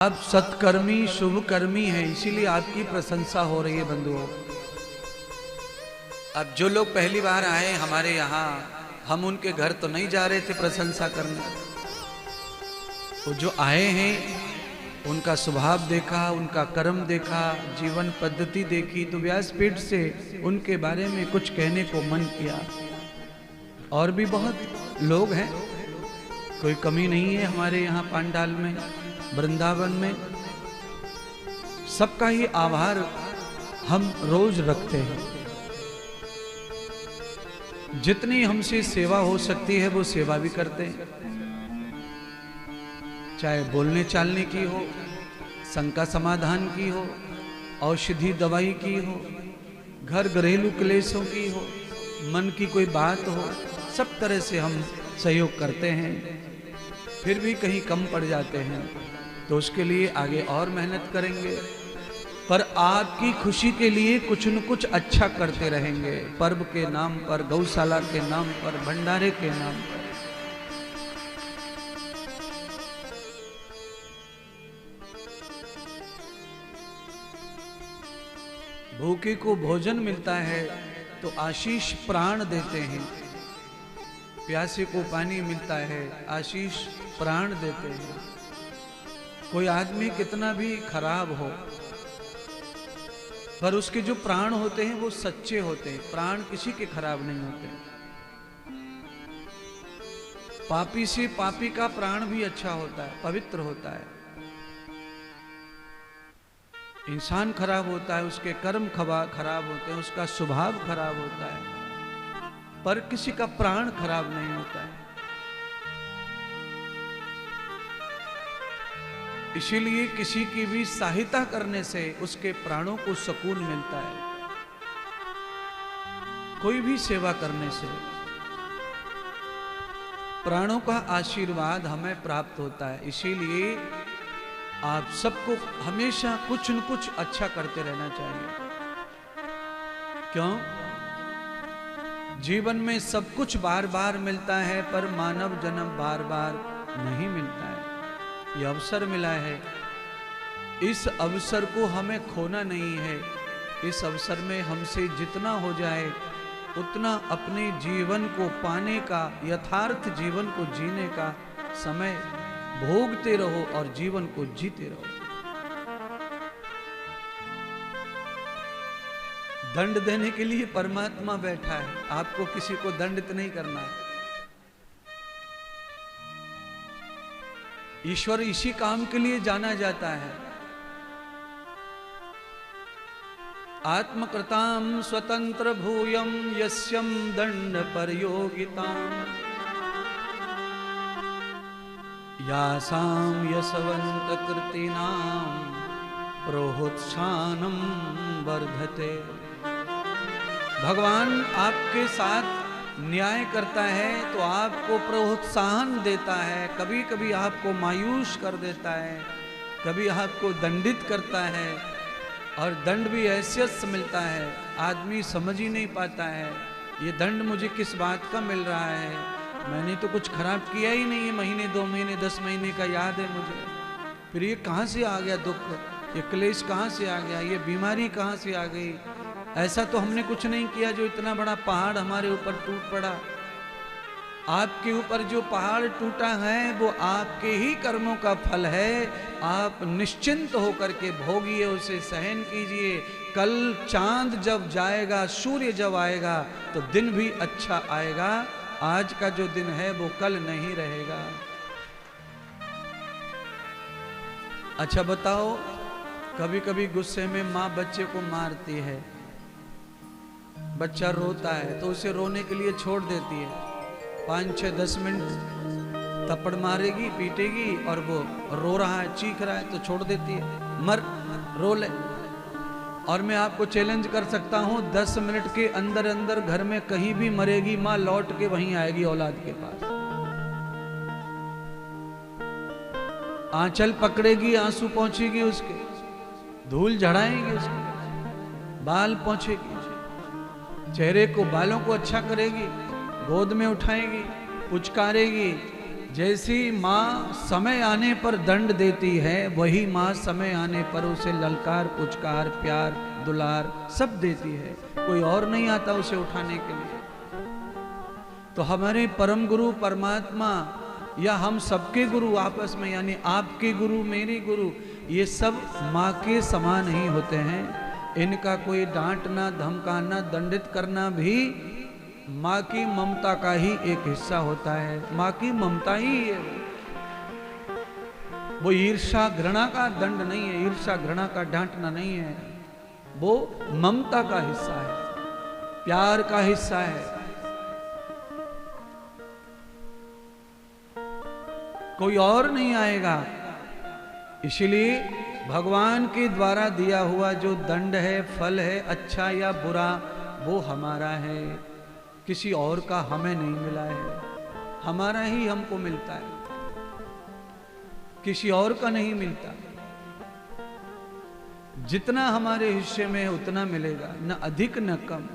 आप सत्कर्मी शुभकर्मी हैं, इसीलिए आपकी प्रशंसा हो रही है बंधुओं। अब जो लोग पहली बार आए हमारे यहाँ, हम उनके घर तो नहीं जा रहे थे प्रशंसा करने। वो जो आए हैं उनका स्वभाव देखा, उनका कर्म देखा, जीवन पद्धति देखी, तो व्यासपीठ से उनके बारे में कुछ कहने को मन किया। और भी बहुत लोग हैं, कोई कमी नहीं है हमारे यहाँ पांडाल में, वृंदावन में। सबका ही आभार हम रोज रखते हैं। जितनी हमसे सेवा हो सकती है वो सेवा भी करते हैं, चाहे बोलने चालने की हो, शंका समाधान की हो, औषधि दवाई की हो, घर घरेलू क्लेशों की हो, मन की कोई बात हो, सब तरह से हम सहयोग करते हैं। फिर भी कहीं कम पड़ जाते हैं तो उसके लिए आगे और मेहनत करेंगे, पर आपकी खुशी के लिए कुछ न कुछ अच्छा करते रहेंगे। पर्व के नाम पर, गौशाला के नाम पर, भंडारे के नाम पर। भूखे को भोजन मिलता है तो आशीष प्राण देते हैं, प्यासे को पानी मिलता है, आशीष प्राण देते हैं। कोई आदमी कितना भी खराब हो, पर उसके जो प्राण होते हैं वो सच्चे होते हैं। प्राण किसी के खराब नहीं होते। पापी से पापी का प्राण भी अच्छा होता है, पवित्र होता है। इंसान खराब होता है, उसके कर्म खराब होते हैं, उसका स्वभाव खराब होता है, पर किसी का प्राण खराब नहीं होता है। इसीलिए किसी की भी सहायता करने से उसके प्राणों को सुकून मिलता है। कोई भी सेवा करने से प्राणों का आशीर्वाद हमें प्राप्त होता है। इसीलिए आप सबको हमेशा कुछ न कुछ अच्छा करते रहना चाहिए। क्यों? जीवन में सब कुछ बार बार मिलता है, पर मानव जन्म बार बार नहीं मिलता है। ये अवसर मिला है, इस अवसर को हमें खोना नहीं है। इस अवसर में हमसे जितना हो जाए उतना अपने जीवन को पाने का, यथार्थ जीवन को जीने का समय भोगते रहो और जीवन को जीते रहो। दंड देने के लिए परमात्मा बैठा है, आपको किसी को दंडित नहीं करना है। ईश्वर इसी काम के लिए जाना जाता है। आत्मकृताम स्वतंत्र भूयम यस्यम दंड परयोगिताम यासाम यशवंत कृतिनाम प्रोत्साहनम वर्धते। भगवान आपके साथ न्याय करता है तो आपको प्रोत्साहन देता है, कभी कभी आपको मायूस कर देता है, कभी आपको दंडित करता है। और दंड भी ऐसे मिलता है, आदमी समझ ही नहीं पाता है ये दंड मुझे किस बात का मिल रहा है। मैंने तो कुछ खराब किया ही नहीं है, महीने 2 महीने 10 महीने का याद है मुझे। फिर ये कहाँ से आ गया दुख, ये क्लेश कहाँ से आ गया, ये बीमारी कहाँ से आ गई। ऐसा तो हमने कुछ नहीं किया जो इतना बड़ा पहाड़ हमारे ऊपर टूट पड़ा। आपके ऊपर जो पहाड़ टूटा है वो आपके ही कर्मों का फल है। आप निश्चिंत होकर के भोगिए, उसे सहन कीजिए। कल चांद जब जाएगा, सूर्य जब आएगा तो दिन भी अच्छा आएगा। आज का जो दिन है वो कल नहीं रहेगा। अच्छा बताओ, कभी कभी गुस्से में माँ बच्चे को मारती है, बच्चा रोता है तो उसे रोने के लिए छोड़ देती है। 5-6-10 मिनट थप्पड़ मारेगी, पीटेगी, और वो रो रहा है, चीख रहा है तो छोड़ देती है, मर, रो ले। और मैं आपको चैलेंज कर सकता हूं, 10 मिनट के अंदर अंदर घर में कहीं भी मरेगी माँ, लौट के वहीं आएगी औलाद के पास। आंचल पकड़ेगी, आंसू पहुंचेगी उसके, धूल झड़ाएंगी उसके, बाल पहुंचेगी, चेहरे को, बालों को अच्छा करेगी, गोद में उठाएगी, पुचकारेगी, जैसी माँ समय आने पर दंड देती है, वही माँ समय आने पर उसे ललकार, पुचकार, प्यार, दुलार सब देती है। कोई और नहीं आता उसे उठाने के लिए। तो हमारे परम गुरु परमात्मा या हम सबके गुरु आपस में, यानी आपके गुरु मेरे गुरु, ये सब माँ के समान ही होते हैं। इनका कोई डांटना, धमकाना, दंडित करना भी माँ की ममता का ही एक हिस्सा होता है। माँ की ममता ही है वो ईर्ष्या घृणा का दंड नहीं है, ईर्ष्या घृणा का डांटना नहीं है, वो ममता का हिस्सा है, प्यार का हिस्सा है। कोई और नहीं आएगा। इसलिए भगवान के द्वारा दिया हुआ जो दंड है, फल है, अच्छा या बुरा, वो हमारा है, किसी और का हमें नहीं मिला है, हमारा ही हमको मिलता है, किसी और का नहीं मिलता। जितना हमारे हिस्से में है उतना मिलेगा, न अधिक न कम।